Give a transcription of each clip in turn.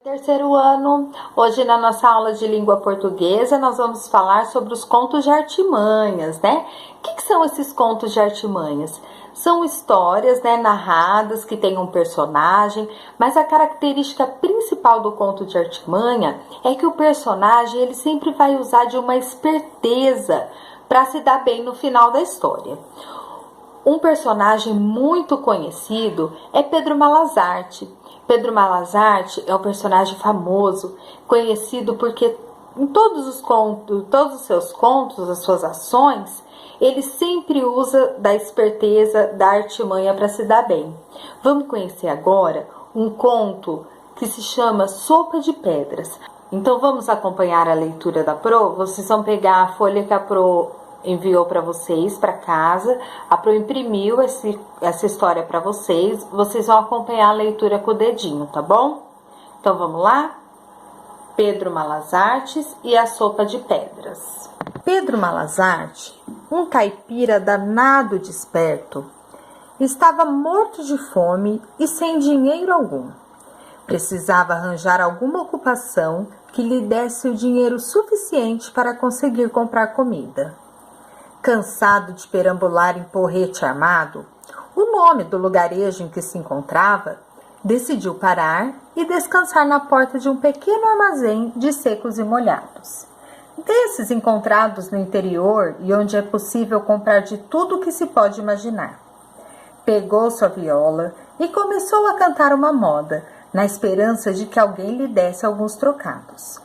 Terceiro ano, hoje na nossa aula de língua portuguesa nós vamos falar sobre os contos de artimanhas, né? O que são esses contos de artimanhas? São histórias, né, narradas que têm um personagem, mas a característica principal do conto de artimanha é que o personagem ele sempre vai usar de uma esperteza para se dar bem no final da história. Um personagem muito conhecido é Pedro Malazarte. Pedro Malazarte é um personagem famoso, conhecido porque em todos os seus contos, as suas ações, ele sempre usa da esperteza, da artimanha para se dar bem. Vamos conhecer agora um conto que se chama Sopa de Pedras. Então vamos acompanhar a leitura da Pro. Vocês vão pegar a folha que a Pro enviou para vocês para casa. A Pro imprimiu essa história para vocês. Vocês vão acompanhar a leitura com o dedinho, tá bom? Então vamos lá? Pedro Malazarte e a Sopa de Pedras. Pedro Malazarte, um caipira danado de esperto, estava morto de fome e sem dinheiro algum. Precisava arranjar alguma ocupação que lhe desse o dinheiro suficiente para conseguir comprar comida. Cansado de perambular em porrete armado, o nome do lugarejo em que se encontrava, decidiu parar e descansar na porta de um pequeno armazém de secos e molhados. Desses encontrados no interior e onde é possível comprar de tudo o que se pode imaginar. Pegou sua viola e começou a cantar uma moda, na esperança de que alguém lhe desse alguns trocados.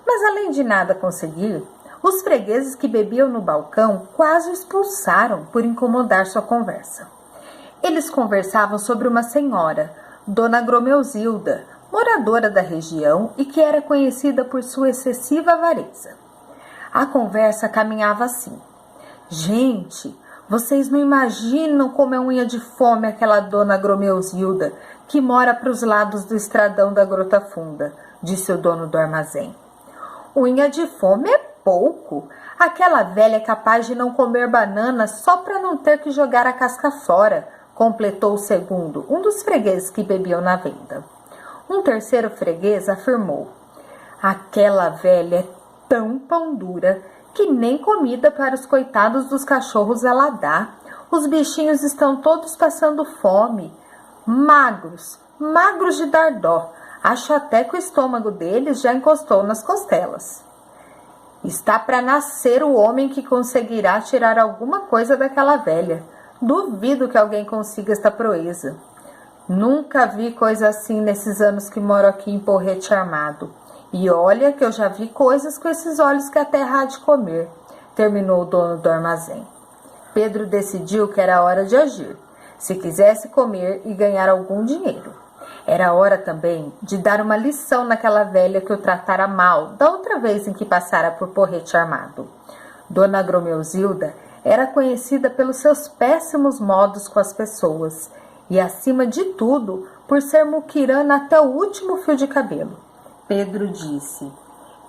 Mas além de nada conseguir, os fregueses que bebiam no balcão quase o expulsaram por incomodar sua conversa. Eles conversavam sobre uma senhora, Dona Gromeusilda, moradora da região e que era conhecida por sua excessiva avareza. A conversa caminhava assim: gente, vocês não imaginam como é unha de fome aquela Dona Gromeusilda que mora para os lados do estradão da Grota Funda, disse o dono do armazém. Unha de fome é pouco. Aquela velha é capaz de não comer banana só para não ter que jogar a casca fora, completou o segundo, um dos fregueses que bebiam na venda. Um terceiro freguês afirmou: aquela velha é tão pão dura que nem comida para os coitados dos cachorros ela dá. Os bichinhos estão todos passando fome. Magros, magros de dar dó. Acho até que o estômago deles já encostou nas costelas. Está para nascer o homem que conseguirá tirar alguma coisa daquela velha. Duvido que alguém consiga esta proeza. Nunca vi coisa assim nesses anos que moro aqui em porrete armado. E olha que eu já vi coisas com esses olhos que a terra há de comer, terminou o dono do armazém. Pedro decidiu que era hora de agir, se quisesse comer e ganhar algum dinheiro. Era hora também de dar uma lição naquela velha que o tratara mal da outra vez em que passara por porrete armado. Dona Gromeusilda era conhecida pelos seus péssimos modos com as pessoas e, acima de tudo, por ser muquirana até o último fio de cabelo. Pedro disse: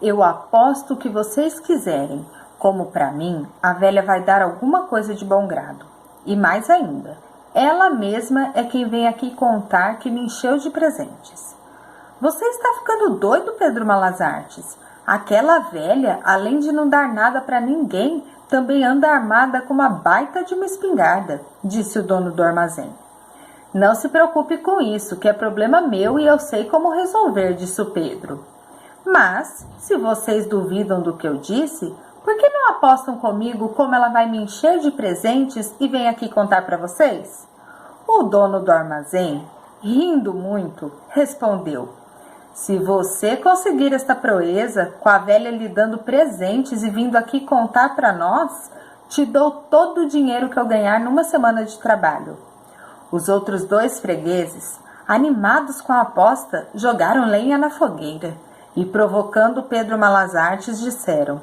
eu aposto o que vocês quiserem, como para mim a velha vai dar alguma coisa de bom grado. E mais ainda, ela mesma é quem vem aqui contar que me encheu de presentes. Você está ficando doido, Pedro Malazarte? Aquela velha, além de não dar nada para ninguém, também anda armada com uma baita de uma espingarda, disse o dono do armazém. Não se preocupe com isso, que é problema meu e eu sei como resolver, disse o Pedro. Mas, se vocês duvidam do que eu disse, por que não apostam comigo como ela vai me encher de presentes e vem aqui contar para vocês? O dono do armazém, rindo muito, respondeu: se você conseguir esta proeza, com a velha lhe dando presentes e vindo aqui contar para nós, te dou todo o dinheiro que eu ganhar numa semana de trabalho. Os outros dois fregueses, animados com a aposta, jogaram lenha na fogueira e, provocando Pedro Malazarte, disseram: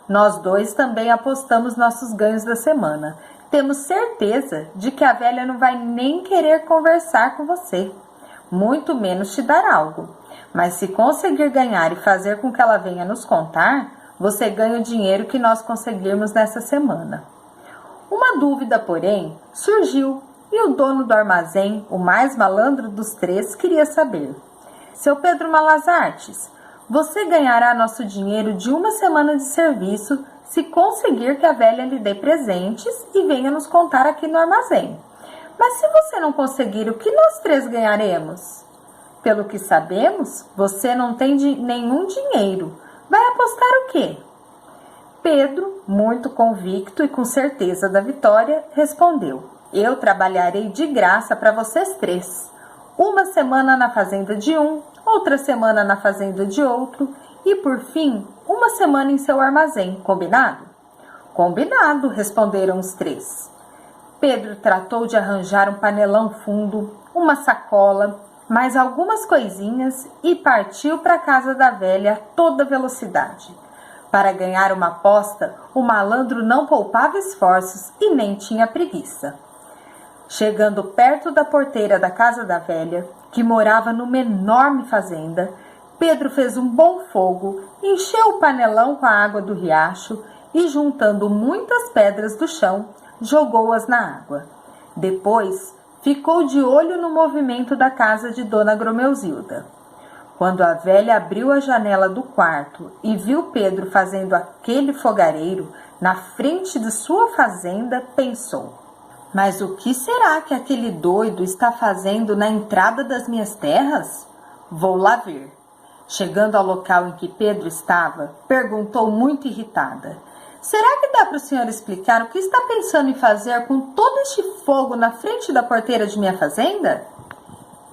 nós dois também apostamos nossos ganhos da semana. Temos certeza de que a velha não vai nem querer conversar com você, muito menos te dar algo. Mas se conseguir ganhar e fazer com que ela venha nos contar, você ganha o dinheiro que nós conseguirmos nessa semana. Uma dúvida, porém, surgiu e o dono do armazém, o mais malandro dos três, queria saber: Seu Pedro Malas Artes, você ganhará nosso dinheiro de 1 semana de serviço se conseguir que a velha lhe dê presentes e venha nos contar aqui no armazém. Mas se você não conseguir, o que nós 3 ganharemos? Pelo que sabemos, você não tem nenhum dinheiro. Vai apostar o quê? Pedro, muito convicto e com certeza da vitória, respondeu: eu trabalharei de graça para vocês 3. 1 semana na fazenda de um, outra semana na fazenda de outro e, por fim, 1 semana em seu armazém. Combinado? Combinado, responderam os 3. Pedro tratou de arranjar um panelão fundo, uma sacola, mais algumas coisinhas e partiu para a casa da velha a toda velocidade. Para ganhar uma aposta, o malandro não poupava esforços e nem tinha preguiça. Chegando perto da porteira da casa da velha, que morava numa enorme fazenda, Pedro fez um bom fogo, encheu o panelão com a água do riacho e, juntando muitas pedras do chão, jogou-as na água. Depois, ficou de olho no movimento da casa de Dona Gromeuzilda. Quando a velha abriu a janela do quarto e viu Pedro fazendo aquele fogareiro na frente de sua fazenda, pensou: mas o que será que aquele doido está fazendo na entrada das minhas terras? Vou lá ver. Chegando ao local em que Pedro estava, perguntou muito irritada: será que dá para o senhor explicar o que está pensando em fazer com todo este fogo na frente da porteira de minha fazenda?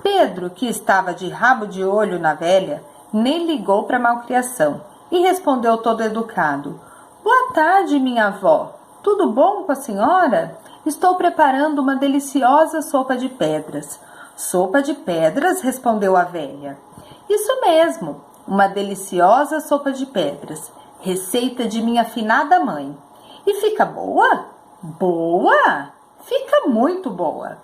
Pedro, que estava de rabo de olho na velha, nem ligou para a malcriação e respondeu todo educado: boa tarde, minha avó. Tudo bom com a senhora? Estou preparando uma deliciosa sopa de pedras. Sopa de pedras? Respondeu a velha. Isso mesmo, uma deliciosa sopa de pedras. Receita de minha afinada mãe. E fica boa? Boa? Fica muito boa.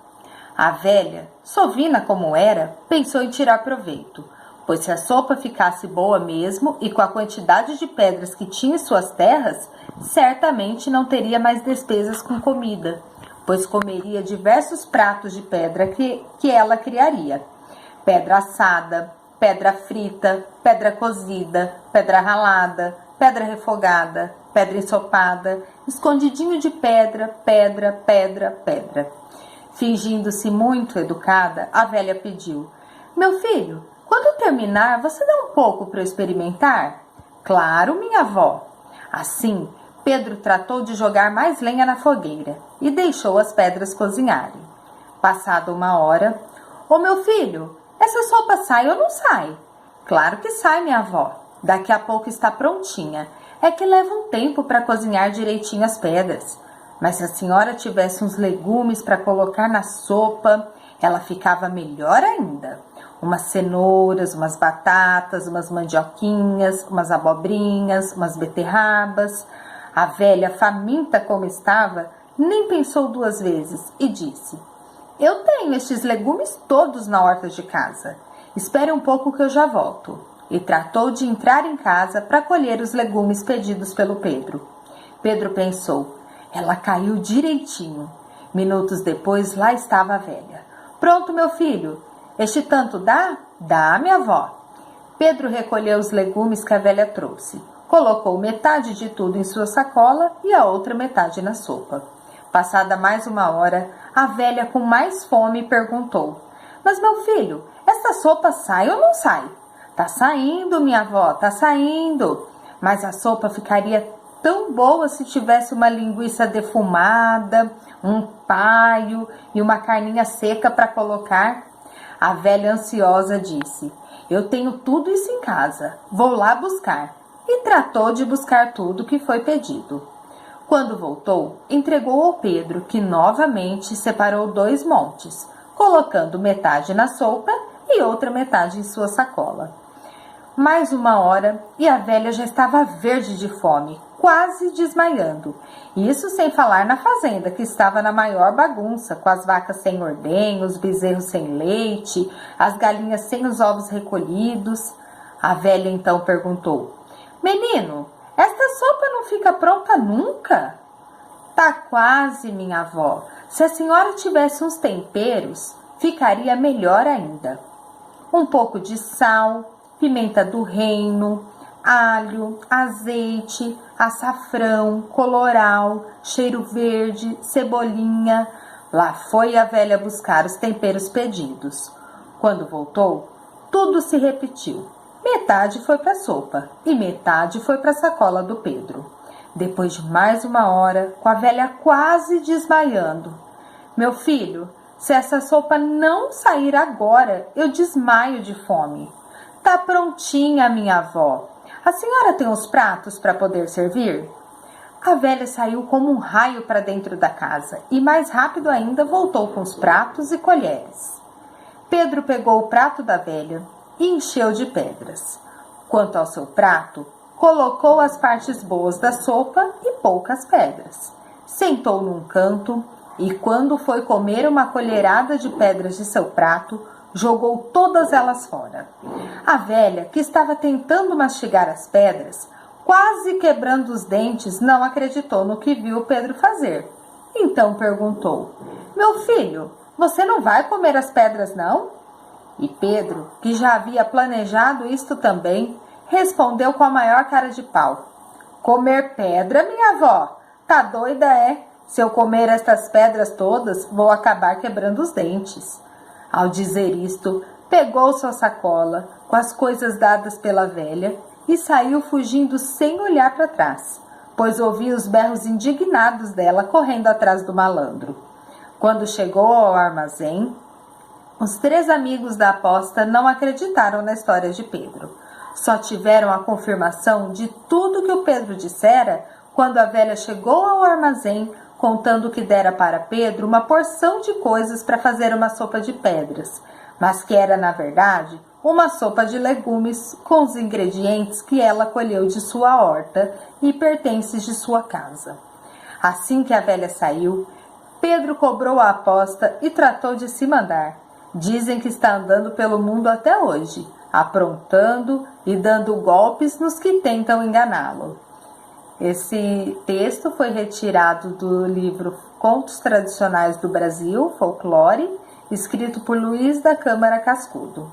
A velha, sovina como era, pensou em tirar proveito, pois se a sopa ficasse boa mesmo e com a quantidade de pedras que tinha em suas terras, certamente não teria mais despesas com comida, pois comeria diversos pratos de pedra que ela criaria. Pedra assada, pedra frita, pedra cozida, pedra ralada, pedra refogada, pedra ensopada, escondidinho de pedra, pedra, pedra, pedra. Fingindo-se muito educada, a velha pediu: meu filho, quando terminar, você dá um pouco para eu experimentar? Claro, minha avó. Assim, Pedro tratou de jogar mais lenha na fogueira e deixou as pedras cozinharem. Passada 1 hora: ô meu filho, essa sopa sai ou não sai? Claro que sai, minha avó. Daqui a pouco está prontinha. É que leva um tempo para cozinhar direitinho as pedras. Mas se a senhora tivesse uns legumes para colocar na sopa, ela ficava melhor ainda. Umas cenouras, umas batatas, umas mandioquinhas, umas abobrinhas, umas beterrabas. A velha, faminta como estava, nem pensou 2 vezes e disse: eu tenho estes legumes todos na horta de casa. Espere um pouco que eu já volto. E tratou de entrar em casa para colher os legumes pedidos pelo Pedro. Pedro pensou: ela caiu direitinho. Minutos depois, lá estava a velha. Pronto, meu filho. Este tanto dá? Dá, minha avó. Pedro recolheu os legumes que a velha trouxe. Colocou metade de tudo em sua sacola e a outra metade na sopa. Passada mais 1 hora, a velha, com mais fome, perguntou: mas, meu filho, essa sopa sai ou não sai? Tá saindo, minha avó, tá saindo. Mas a sopa ficaria tão boa se tivesse uma linguiça defumada, um paio e uma carninha seca para colocar. A velha, ansiosa, disse: eu tenho tudo isso em casa, vou lá buscar. E tratou de buscar tudo que foi pedido. Quando voltou, entregou ao Pedro, que novamente separou 2 montes, colocando metade na sopa e outra metade em sua sacola. Mais 1 hora e a velha já estava verde de fome, quase desmaiando. Isso sem falar na fazenda, que estava na maior bagunça, com as vacas sem ordenho, os bezerros sem leite, as galinhas sem os ovos recolhidos. A velha então perguntou: menino, esta sopa não fica pronta nunca? Tá quase, minha avó. Se a senhora tivesse uns temperos, ficaria melhor ainda. um pouco de sal, pimenta do reino, alho, azeite, açafrão, colorau, cheiro verde, cebolinha. Lá foi a velha buscar os temperos pedidos. Quando voltou, tudo se repetiu. Metade foi para a sopa e metade foi para a sacola do Pedro. Depois de mais uma hora, com a velha quase desmaiando: meu filho, se essa sopa não sair agora, eu desmaio de fome. Tá prontinha, minha avó. A senhora tem os pratos para poder servir? A velha saiu como um raio para dentro da casa e mais rápido ainda voltou com os pratos e colheres. Pedro pegou o prato da velha e encheu de pedras. Quanto ao seu prato, colocou as partes boas da sopa e poucas pedras. Sentou num canto e, quando foi comer uma colherada de pedras de seu prato, jogou todas elas fora. A velha, que estava tentando mastigar as pedras, quase quebrando os dentes, não acreditou no que viu Pedro fazer. Então perguntou: meu filho, você não vai comer as pedras, não? E Pedro, que já havia planejado isto também, respondeu com a maior cara de pau: comer pedra, minha avó? Tá doida, é? Se eu comer estas pedras todas, vou acabar quebrando os dentes. Ao dizer isto, pegou sua sacola com as coisas dadas pela velha e saiu fugindo sem olhar para trás, pois ouvia os berros indignados dela correndo atrás do malandro. Quando chegou ao armazém, os 3 amigos da aposta não acreditaram na história de Pedro. Só tiveram a confirmação de tudo que o Pedro dissera quando a velha chegou ao armazém, contando que dera para Pedro uma porção de coisas para fazer uma sopa de pedras, mas que era, na verdade, uma sopa de legumes com os ingredientes que ela colheu de sua horta e pertences de sua casa. Assim que a velha saiu, Pedro cobrou a aposta e tratou de se mandar. Dizem que está andando pelo mundo até hoje, aprontando e dando golpes nos que tentam enganá-lo. Esse texto foi retirado do livro Contos Tradicionais do Brasil, Folclore, escrito por Luiz da Câmara Cascudo.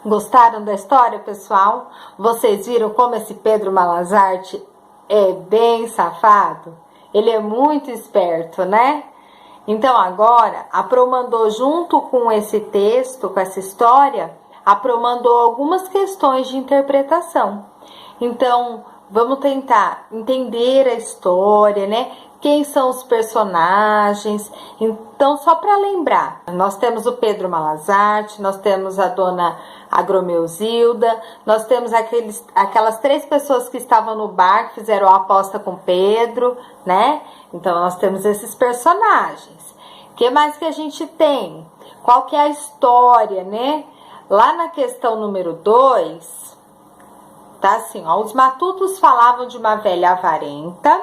Gostaram da história, pessoal? Vocês viram como esse Pedro Malazarte é bem safado? Ele é muito esperto, né? Então agora, a Pro mandou junto com esse texto, com essa história, a Pro mandou algumas questões de interpretação. Então, vamos tentar entender a história, né? Quem são os personagens? Então, só para lembrar, nós temos o Pedro Malazarte, nós temos a dona Agromeusilda, nós temos aquelas 3 pessoas que estavam no bar, que fizeram a aposta com Pedro, né? Então, nós temos esses personagens. O que mais que a gente tem? Qual que é a história, né? Lá na questão número 2, tá assim, ó, os matutos falavam de uma velha avarenta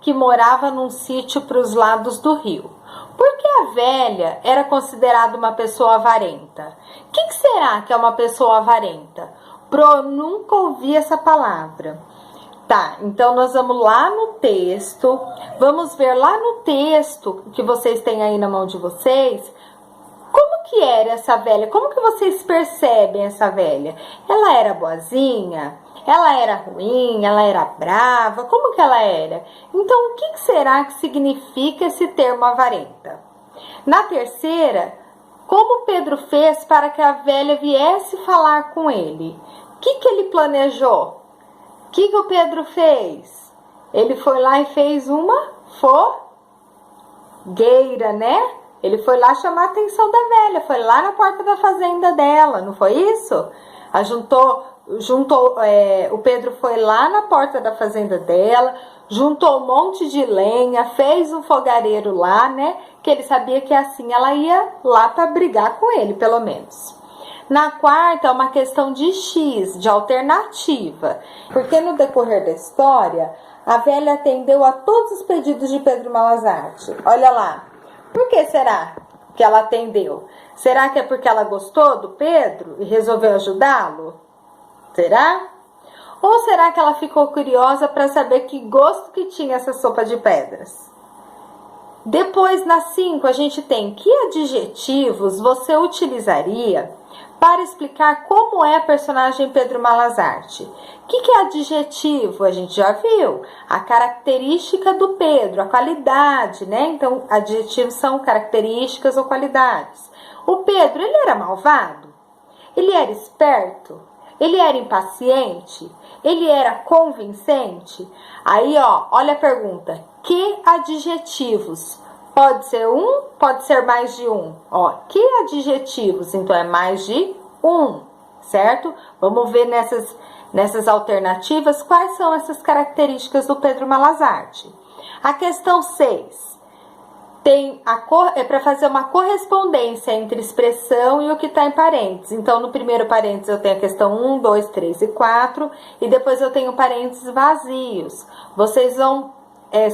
que morava num sítio para os lados do rio. Por que a velha era considerada uma pessoa avarenta? O que será que é uma pessoa avarenta? Pro nunca ouvi essa palavra. Tá, então nós vamos lá no texto, vamos ver lá no texto que vocês têm aí na mão de vocês, como que era essa velha? Como que vocês percebem essa velha? Ela era boazinha? Ela era ruim? Ela era brava? Como que ela era? Então, o que será que significa esse termo avarenta? Na terceira, como Pedro fez para que a velha viesse falar com ele? O que ele planejou? O que o Pedro fez? Ele foi lá e fez uma fogueira, né? Ele foi lá chamar a atenção da velha, foi lá na porta da fazenda dela, não foi isso? O Pedro foi lá na porta da fazenda dela, juntou um monte de lenha, fez um fogareiro lá, né? Que ele sabia que assim ela ia lá para brigar com ele, pelo menos. Na quarta, é uma questão de X, de alternativa, porque no decorrer da história, a velha atendeu a todos os pedidos de Pedro Malazarte. Olha lá. Por que será que ela atendeu? Será que é porque ela gostou do Pedro e resolveu ajudá-lo? Será? Ou será que ela ficou curiosa para saber que gosto que tinha essa sopa de pedras? Depois, na 5, a gente tem: que adjetivos você utilizaria para explicar como é a personagem Pedro Malazarte. O que é adjetivo? A gente já viu. A característica do Pedro, a qualidade, né? Então, adjetivos são características ou qualidades. O Pedro, ele era malvado? Ele era esperto? Ele era impaciente? Ele era convincente? Aí, ó, olha a pergunta. Que adjetivos? Pode ser um, pode ser mais de um. Ó, que adjetivos? Então, é mais de um, certo? Vamos ver nessas alternativas quais são essas características do Pedro Malazarte. A questão 6. É para fazer uma correspondência entre expressão e o que está em parênteses. Então, no primeiro parênteses eu tenho a questão 1, 2, 3 e 4. E depois eu tenho parênteses vazios. Vocês vão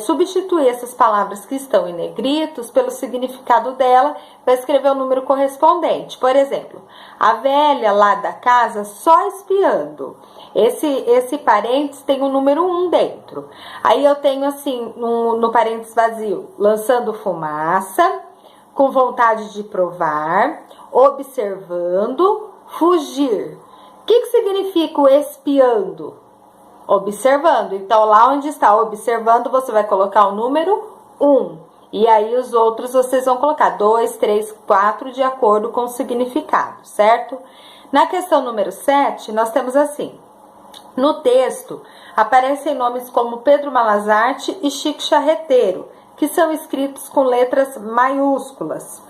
substituir essas palavras que estão em negritos pelo significado dela, vai escrever o número correspondente. Por exemplo, a velha lá da casa só espiando. Esse parênteses tem o número 1 dentro. Aí eu tenho assim, no parênteses vazio, lançando fumaça, com vontade de provar, observando, fugir. O que significa o espiando? Observando. Então, lá onde está observando, você vai colocar o número 1. E aí, os outros vocês vão colocar 2, 3, 4, de acordo com o significado, certo? Na questão número 7, nós temos assim. No texto, aparecem nomes como Pedro Malazarte e Chico Charreteiro, que são escritos com letras maiúsculas.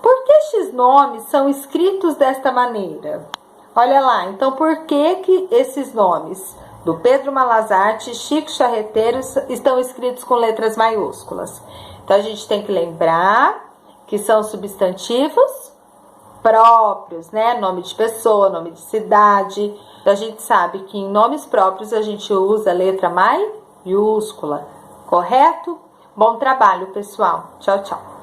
Por que estes nomes são escritos desta maneira? Olha lá, então por que esses nomes do Pedro Malazarte e Chico Charreteiro estão escritos com letras maiúsculas? Então, a gente tem que lembrar que são substantivos próprios, né? Nome de pessoa, nome de cidade. Então, a gente sabe que em nomes próprios a gente usa a letra maiúscula, correto? Bom trabalho, pessoal. Tchau, tchau.